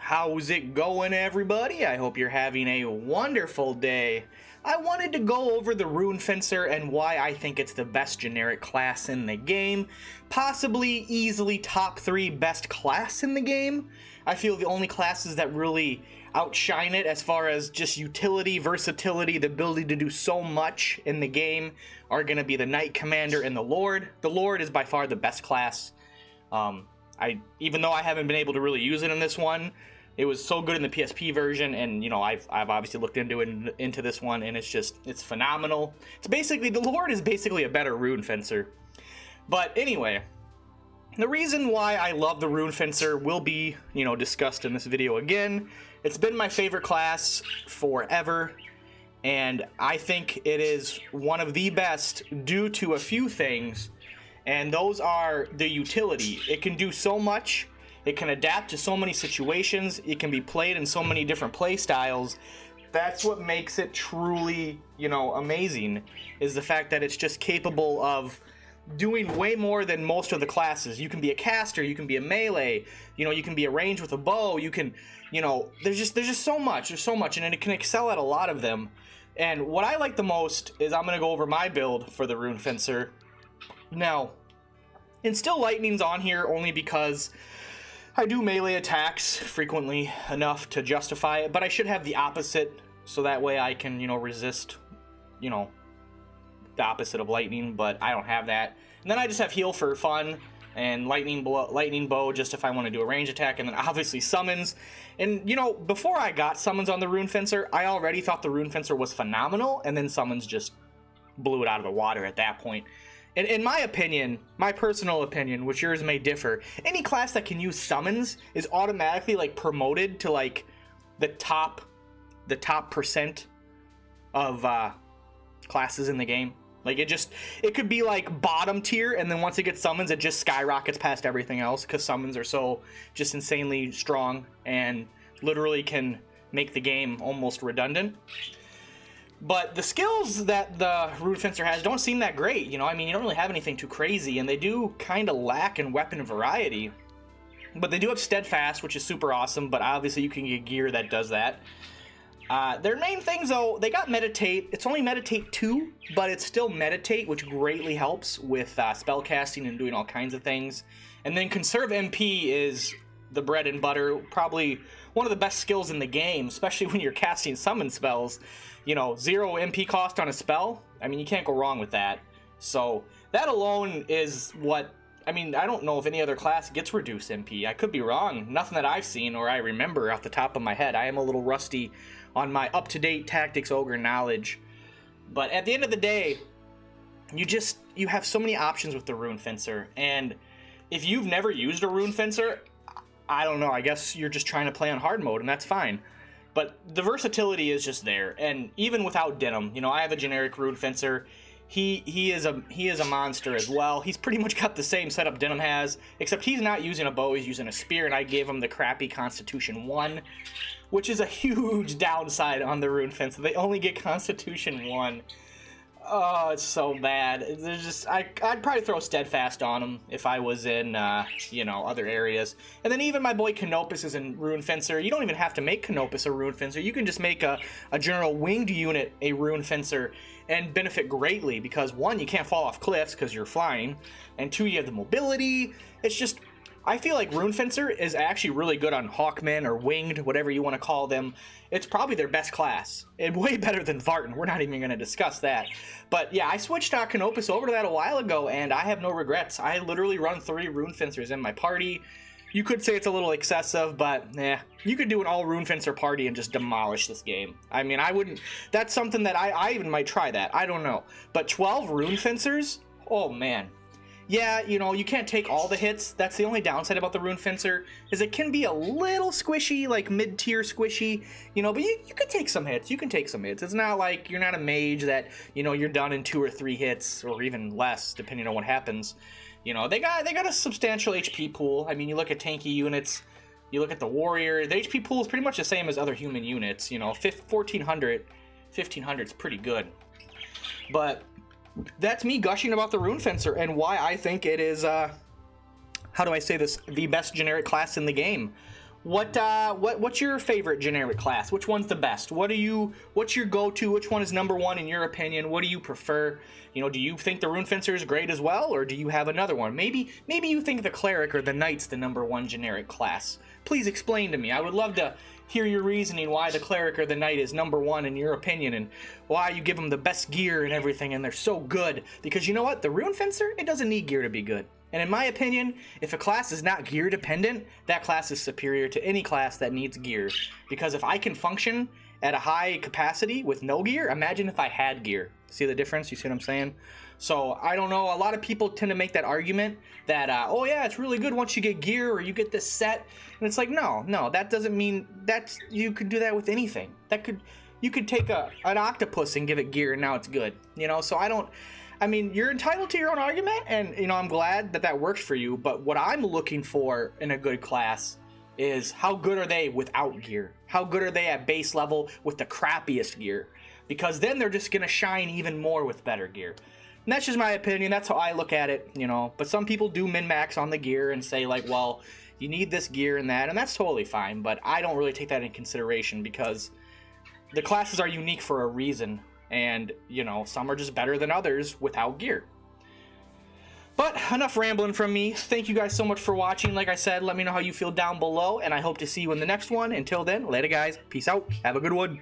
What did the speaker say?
How's it going, everybody? I hope you're having a wonderful day. I wanted to go over the Rune Fencer and why I think it's the best generic class in the game. Possibly easily top 3 best class in the game. I feel the only classes that really outshine it as far as just utility, versatility, the ability to do so much in the game are going to be the Knight Commander and the Lord. The Lord is by far the best class. Even though I haven't been able to really use it in this one, it was so good in the PSP version, and you know I've obviously looked into this one, and it's phenomenal. It's basically, the Lord is basically a better Rune Fencer. But anyway, the reason why I love the Rune Fencer will be, discussed in this video again. It's been my favorite class forever, and I think it is one of the best due to a few things, and those are the utility. It can do so much. It can adapt to so many situations. It can be played in so many different play styles. That's what makes it truly, amazing, is the fact that it's just capable of doing way more than most of the classes. You can be a caster, you can be a melee, you can be a range with a bow, you can, there's just so much. There's so much, and it can excel at a lot of them. And what I like the most is, I'm going to go over my build for the Rune Fencer. Now, Instill Lightning's on here only because I do melee attacks frequently enough to justify it, but I should have the opposite, so that way I can, resist, the opposite of lightning, but I don't have that. And then I just have heal for fun, and lightning bow just if I want to do a range attack, and then obviously summons. And, before I got summons on the Rune Fencer, I already thought the Rune Fencer was phenomenal, and then summons just blew it out of the water at that point. And in my opinion, my personal opinion, which yours may differ, any class that can use summons is automatically promoted to the top percent of classes in the game. It could be bottom tier, and then once it gets summons, it just skyrockets past everything else, because summons are so just insanely strong and literally can make the game almost redundant. But the skills that the Rune Fencer has don't seem that great, you don't really have anything too crazy, and they do kind of lack in weapon variety. But they do have Steadfast, which is super awesome, but obviously you can get gear that does that. Their main things, though, they got Meditate. It's only Meditate 2, but it's still Meditate, which greatly helps with spell casting and doing all kinds of things. And then Conserve MP is the bread and butter, probably one of the best skills in the game, especially when you're casting summon spells. 0 MP cost on a spell, you can't go wrong with that. So that alone is what, I don't know if any other class gets reduced MP. I could be wrong. Nothing that I've seen or I remember off the top of my head. I am a little rusty on my up-to-date Tactics Ogre knowledge. But at the end of the day, you have so many options with the Rune Fencer. And if you've never used a Rune Fencer, I don't know, I guess you're just trying to play on hard mode, and that's fine. But the versatility is just there, and even without Denim, I have a generic Rune Fencer. He is a monster as well. He's pretty much got the same setup Denim has, except he's not using a bow, he's using a spear, and I gave him the crappy Constitution 1, which is a huge downside on the Rune Fencer. They only get Constitution 1. Oh, it's so bad. I'd probably throw Steadfast on him if I was in, other areas. And then even my boy Canopus is in Rune Fencer. You don't even have to make Canopus a Rune Fencer. You can just make a general winged unit a Rune Fencer and benefit greatly, because 1, you can't fall off cliffs because you're flying, and 2, you have the mobility. It's just, I feel like Rune Fencer is actually really good on Hawkmen or Winged, whatever you want to call them. It's probably their best class, and way better than Vartan. We're not even going to discuss that. But yeah, I switched Canopus over to that a while ago, and I have no regrets. I literally run 3 Rune Fencers in my party. You could say it's a little excessive, but you could do an all Rune Fencer party and just demolish this game. I wouldn't, that's something that I even might try that. I don't know. But 12 Rune Fencers? Oh man. Yeah, you can't take all the hits. That's the only downside about the Rune Fencer, is it can be a little squishy, mid-tier squishy, but you can take some hits. You can take some hits. It's not like you're not a mage that, you're done in 2 or 3 hits, or even less, depending on what happens. They got a substantial HP pool. You look at tanky units, you look at the warrior, the HP pool is pretty much the same as other human units. 1,400, 1,500 is pretty good. But that's me gushing about the Rune Fencer and why I think it is, how do I say this, the best generic class in the game. What's your favorite generic class? Which one's the best? What's your go-to? Which one is number one in your opinion? What do you prefer? You know, do you think the Rune Fencer is great as well, or do you have another one? Maybe you think the Cleric or the Knight's the number one generic class. Please explain to me. I would love to hear your reasoning why the Cleric or the Knight is number one in your opinion, and why you give them the best gear and everything, and they're so good. Because you know what? The Rune Fencer, it doesn't need gear to be good. And in my opinion, if a class is not gear dependent, that class is superior to any class that needs gear. Because if I can function at a high capacity with no gear, imagine if I had gear. See the difference? You see what I'm saying? So I don't know, a lot of people tend to make that argument that, oh yeah, it's really good once you get gear or you get this set. And it's like, no, that doesn't mean that you could do that with anything. You could take an octopus and give it gear and now it's good. You know, so I mean, you're entitled to your own argument, and, you know, I'm glad that works for you, but what I'm looking for in a good class is how good are they without gear? How good are they at base level with the crappiest gear? Because then they're just going to shine even more with better gear. And that's just my opinion. That's how I look at it, you know. But some people do min-max on the gear and say, like, well, you need this gear and that, and that's totally fine. But I don't really take that in consideration because the classes are unique for a reason. And, you know, some are just better than others without gear. But enough rambling from me. Thank you guys so much for watching. Like I said, let me know how you feel down below, and I hope to see you in the next one. Until then, later guys. Peace out. Have a good one.